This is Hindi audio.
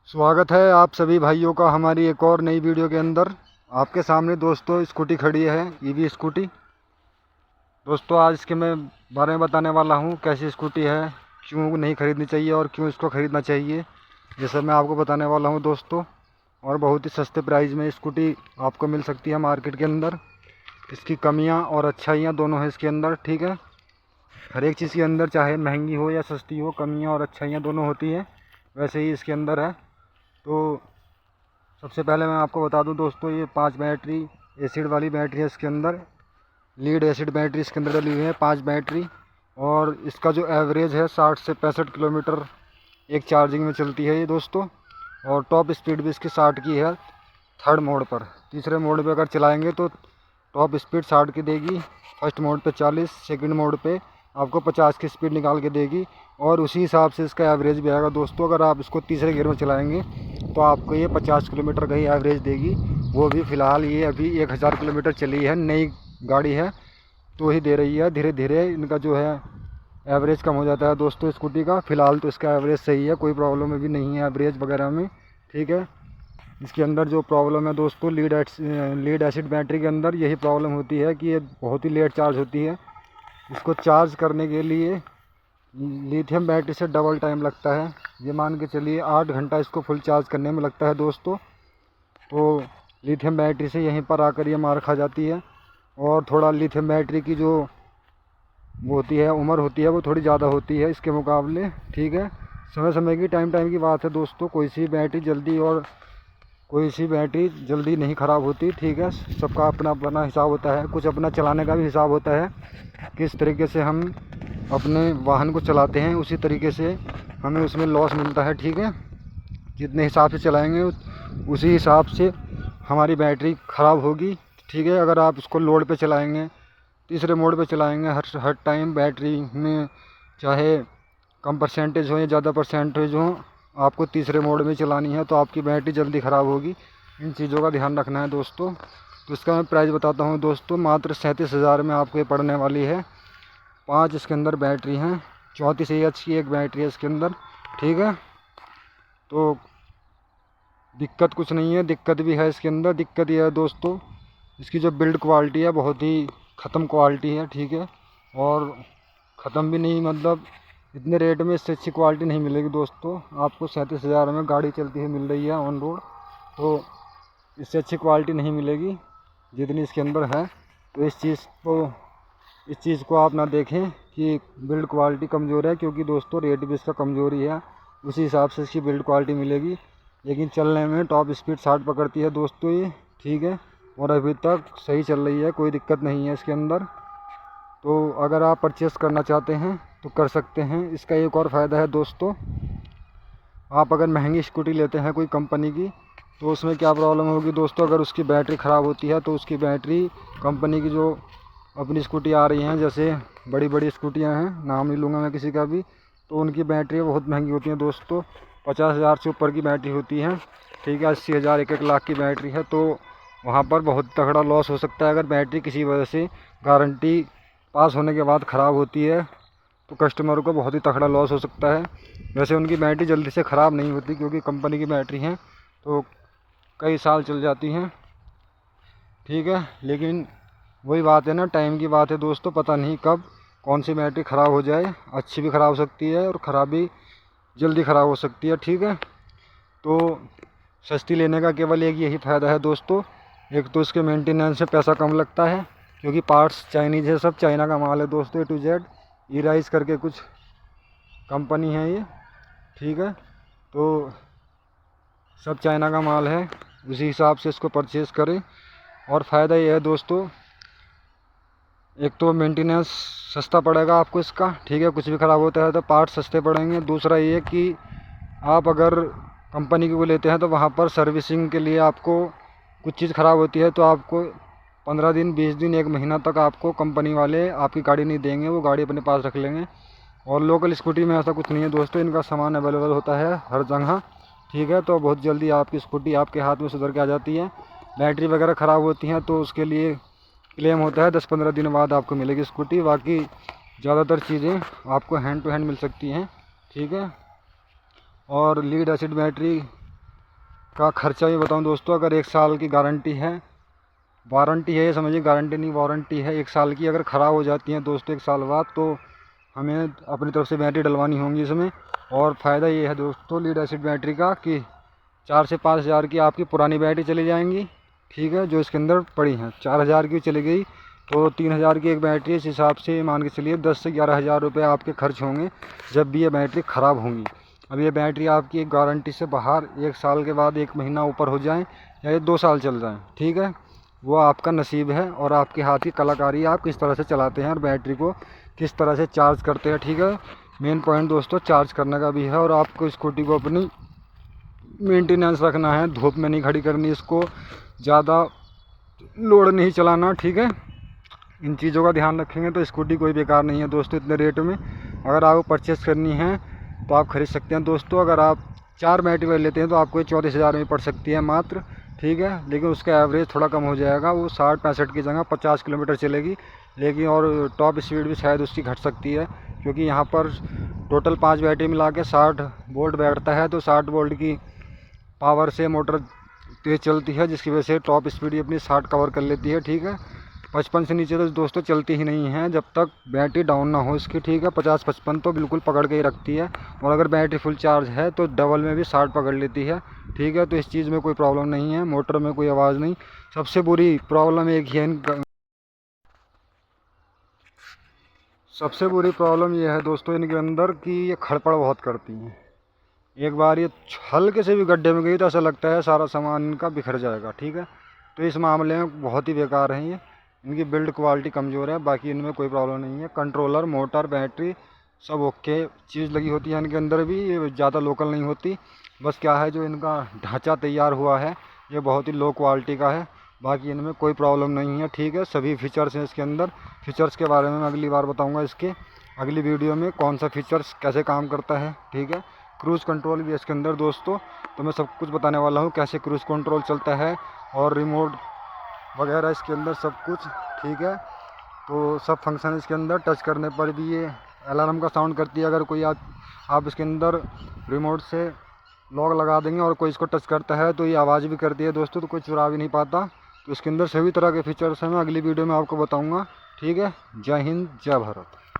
स्वागत है आप सभी भाइयों का हमारी एक और नई वीडियो के अंदर। आपके सामने दोस्तों स्कूटी खड़ी है, ईवी स्कूटी। दोस्तों आज इसके मैं बारे में बताने वाला हूँ, कैसी स्कूटी है, क्यों नहीं खरीदनी चाहिए और क्यों इसको ख़रीदना चाहिए, ये सब मैं आपको बताने वाला हूँ दोस्तों। और बहुत ही सस्ते प्राइस में स्कूटी आपको मिल सकती है मार्केट के अंदर। इसकी कमियाँ और अच्छाइयाँ दोनों हैं इसके अंदर, ठीक है। हर एक चीज़ के अंदर चाहे महंगी हो या सस्ती हो, कमियाँ और अच्छाइयाँ दोनों होती हैं, वैसे ही इसके अंदर है। तो सबसे पहले मैं आपको बता दूं दोस्तों, ये 5 बैटरी एसिड वाली बैटरी है इसके अंदर। लीड एसिड बैटरी इसके अंदर डली हुई है, 5 बैटरी। और इसका जो एवरेज है 60 से 65 किलोमीटर एक चार्जिंग में चलती है ये दोस्तों। और टॉप स्पीड भी इसकी 60 की है थर्ड मोड पर। तीसरे मोड पे अगर चलाएंगे तो टॉप स्पीड 60 की देगी, फर्स्ट मोड पे 40, सेकंड मोड पे आपको 50 की स्पीड निकाल के देगी। और उसी हिसाब से इसका एवरेज भी आएगा दोस्तों। अगर आप इसको तीसरे गियर में चलाएंगे तो आपको ये 50 किलोमीटर का ही एवरेज देगी, वो भी फ़िलहाल ये अभी 1000 किलोमीटर चली है, नई गाड़ी है तो ही दे रही है। धीरे धीरे इनका जो है एवरेज कम हो जाता है दोस्तों स्कूटी का। फ़िलहाल तो इसका एवरेज सही है, कोई प्रॉब्लम भी नहीं है एवरेज वगैरह में, ठीक है। इसके अंदर जो प्रॉब्लम है दोस्तों, लीड एसिड बैटरी के अंदर यही प्रॉब्लम होती है कि ये बहुत ही लेट चार्ज होती है। इसको चार्ज करने के लिए लिथियम बैटरी से डबल टाइम लगता है। ये मान के चलिए 8 घंटा इसको फुल चार्ज करने में लगता है दोस्तों। तो लिथियम बैटरी से यहीं पर आकर ये मार खा जाती है। और थोड़ा लिथियम बैटरी की जो वो होती है उम्र होती है वो थोड़ी ज़्यादा होती है इसके मुकाबले, ठीक है। समय समय की टाइम की बात है दोस्तों। कोई सी बैटरी जल्दी नहीं ख़राब होती, ठीक है। सबका अपना अपना हिसाब होता है, कुछ अपना चलाने का भी हिसाब होता है। किस तरीके से हम अपने वाहन को चलाते हैं उसी तरीके से हमें उसमें लॉस मिलता है, ठीक है। जितने हिसाब से चलाएंगे उसी हिसाब से हमारी बैटरी ख़राब होगी, ठीक है। अगर आप इसको लोड पे चलाएंगे, तीसरे मोड पे चलाएंगे, हर टाइम बैटरी में चाहे कम परसेंटेज हो या ज़्यादा परसेंटेज हो, आपको तीसरे मोड में चलानी है तो आपकी बैटरी जल्दी ख़राब होगी। इन चीज़ों का ध्यान रखना है दोस्तों। तो इसका मैं प्राइस बताता हूँ दोस्तों, मात्र 37,000 में आपको ये पड़ने वाली है। 5 इसके अंदर बैटरी हैं, 34 AH की एक बैटरी है इसके अंदर, ठीक है। तो दिक्कत कुछ नहीं है, दिक्कत भी है इसके अंदर। दिक्कत यह है दोस्तों, इसकी जो बिल्ड क्वालिटी है बहुत ही ख़त्म क्वालिटी है, ठीक है। और ख़त्म भी नहीं, मतलब इतने रेट में इससे अच्छी क्वालिटी नहीं मिलेगी दोस्तों आपको। 37,000 में गाड़ी चलती हुई मिल रही है ऑन रोड, तो इससे अच्छी क्वालिटी नहीं मिलेगी जितनी इसके अंदर है। तो इस चीज़ को आप ना देखें कि बिल्ड क्वालिटी कमज़ोर है, क्योंकि दोस्तों रेट भी इसका कमज़ोरी है, उसी हिसाब से इसकी बिल्ड क्वालिटी मिलेगी। लेकिन चलने में टॉप स्पीड 60 पकड़ती है दोस्तों ये, ठीक है। और अभी तक सही चल रही है, कोई दिक्कत नहीं है इसके अंदर। तो अगर आप परचेस करना चाहते हैं तो कर सकते हैं। इसका एक और फ़ायदा है दोस्तों, आप अगर महंगी स्कूटी लेते हैं कोई कंपनी की तो उसमें क्या प्रॉब्लम होगी दोस्तों, अगर उसकी बैटरी ख़राब होती है तो उसकी बैटरी कंपनी की जो अपनी स्कूटी आ रही हैं, जैसे बड़ी बड़ी स्कूटियां हैं, नाम नहीं लूँगा मैं किसी का भी, तो उनकी बैटरी बहुत महंगी होती हैं दोस्तों। 50,000 से ऊपर की बैटरी होती हैं, ठीक है। 80,000 1 लाख की बैटरी है, तो वहाँ पर बहुत तगड़ा लॉस हो सकता है। अगर बैटरी किसी वजह से गारंटी पास होने के बाद ख़राब होती है तो कस्टमर को बहुत ही तगड़ा लॉस हो सकता है। वैसे उनकी बैटरी जल्दी से ख़राब नहीं होती क्योंकि कंपनी की बैटरी हैं, तो कई साल चल जाती हैं, ठीक है। लेकिन वही बात है ना, टाइम की बात है दोस्तों, पता नहीं कब कौन सी बैटरी ख़राब हो जाए। अच्छी भी ख़राब हो सकती है और ख़राब भी जल्दी ख़राब हो सकती है, ठीक है। तो सस्ती लेने का केवल एक यही फ़ायदा है दोस्तों, एक तो इसके मेंटेनेंस में पैसा कम लगता है क्योंकि पार्ट्स चाइनीज़ है, सब चाइना का माल है दोस्तों। A to Z ईराइस करके कुछ कंपनी है ये, ठीक है। तो सब चाइना का माल है, उसी हिसाब से इसको परचेज़ करें। और फ़ायदा ये है दोस्तों, एक तो मेंटेनेंस सस्ता पड़ेगा आपको इसका, ठीक है। कुछ भी ख़राब होता है तो पार्ट सस्ते पड़ेंगे। दूसरा ये कि आप अगर कंपनी की वो लेते हैं तो वहाँ पर सर्विसिंग के लिए आपको कुछ चीज़ ख़राब होती है तो आपको 15 दिन 20 दिन 1 महीना तक आपको कंपनी वाले आपकी गाड़ी नहीं देंगे, वो गाड़ी अपने पास रख लेंगे। और लोकल स्कूटी में ऐसा कुछ नहीं है दोस्तों, इनका सामान अवेलेबल होता है हर जगह, ठीक है। तो बहुत जल्दी आपकी स्कूटी आपके हाथ में सुधर के आ जाती है। बैटरी वगैरह ख़राब होती हैं तो उसके लिए क्लेम होता है, 10-15 दिन बाद आपको मिलेगी स्कूटी। बाकी ज़्यादातर चीज़ें आपको हैंड टू हैंड मिल सकती हैं, ठीक है। और लीड एसिड बैटरी का खर्चा भी बताऊं दोस्तों, अगर 1 साल की गारंटी है, वारंटी है, ये समझिए गारंटी नहीं वारंटी है 1 साल की। अगर ख़राब हो जाती है दोस्तों 1 साल बाद, तो हमें अपनी तरफ से बैटरी डलवानी होंगी इसमें। और फ़ायदा ये है दोस्तों लीड एसिड बैटरी का कि 4 से 5 हज़ार की आपकी पुरानी बैटरी चली जाएंगी, ठीक है, जो इसके अंदर पड़ी हैं। 4 हज़ार की चली गई तो 3 हज़ार की एक बैटरी, इस हिसाब से मान के चलिए 10 से 11 हज़ार रुपये आपके खर्च होंगे जब भी ये बैटरी ख़राब होंगी। अब ये बैटरी आपकी एक गारंटी से बाहर 1 साल के बाद 1 महीना ऊपर हो जाए या ये 2 साल चल जाए, ठीक है, वो आपका नसीब है और आपके हाथ की कलाकारी आप किस तरह से चलाते हैं और बैटरी को किस तरह से चार्ज करते हैं, ठीक है। मेन पॉइंट दोस्तों चार्ज करने का भी है। और आपको स्कूटी को अपनी मेंटेनेंस रखना है, धूप में नहीं खड़ी करनी, इसको ज़्यादा लोड नहीं चलाना, ठीक है। इन चीज़ों का ध्यान रखेंगे तो स्कूटी कोई बेकार नहीं है दोस्तों। इतने रेट में अगर आपको परचेस करनी है तो आप खरीद सकते हैं दोस्तों। अगर आप 4 बैटरी वाली लेते हैं तो आपको 34 हज़ार में पड़ सकती है मात्र, ठीक है। लेकिन उसका एवरेज थोड़ा कम हो जाएगा, वो 60-65 की जगह 50 किलोमीटर चलेगी। लेकिन और टॉप स्पीड भी शायद उसकी घट सकती है, क्योंकि यहाँ पर टोटल 5 बैटरी मिला के 60 वोल्ट बैठता है, तो 60 वोल्ट की पावर से मोटर तेज़ चलती है, जिसकी वजह से टॉप स्पीड ही अपनी 60 कवर कर लेती है, ठीक है। 55 से नीचे तो दोस्तों चलती ही नहीं है जब तक बैटरी डाउन ना हो इसकी, ठीक है। 50-55 तो बिल्कुल पकड़ के ही रखती है, और अगर बैटरी फुल चार्ज है तो डबल में भी 60 पकड़ लेती है, ठीक है। तो इस चीज़ में कोई प्रॉब्लम नहीं है, मोटर में कोई आवाज़ नहीं। सबसे बुरी प्रॉब्लम एक ही है सबसे बुरी प्रॉब्लम ये है दोस्तों इनके अंदर कि ये खड़पड़ बहुत करती हैं। एक बार ये हल्के से भी गड्ढे में गई तो ऐसा लगता है सारा सामान इनका बिखर जाएगा, ठीक है। तो इस मामले में बहुत ही बेकार हैं ये, इनकी बिल्ड क्वालिटी कमज़ोर है। बाकी इनमें कोई प्रॉब्लम नहीं है, कंट्रोलर मोटर बैटरी सब ओके चीज़ लगी होती है इनके अंदर भी, ये ज़्यादा लोकल नहीं होती। बस क्या है जो इनका ढांचा तैयार हुआ है ये बहुत ही लो क्वालिटी का है। बाकी इनमें कोई प्रॉब्लम नहीं है, ठीक है। सभी फीचर्स हैं इसके अंदर। फीचर्स के बारे में मैं अगली बार बताऊँगा इसके अगली वीडियो में, कौन सा फीचर्स कैसे काम करता है, ठीक है। क्रूज़ कंट्रोल भी है इसके अंदर दोस्तों, तो मैं सब कुछ बताने वाला हूँ कैसे क्रूज़ कंट्रोल चलता है, और रिमोट वगैरह इसके अंदर सब कुछ, ठीक है। तो सब फंक्शन इसके अंदर, टच करने पर भी ये अलार्म का साउंड करती है। अगर कोई आप इसके अंदर रिमोट से लॉक लगा देंगे और कोई इसको टच करता है तो ये आवाज़ भी करती है दोस्तों, तो कोई चुरा भी नहीं पाता। तो इसके अंदर सभी तरह के फीचर्स हैं, मैं अगली वीडियो में आपको बताऊँगा, ठीक है। जय हिंद जय भारत।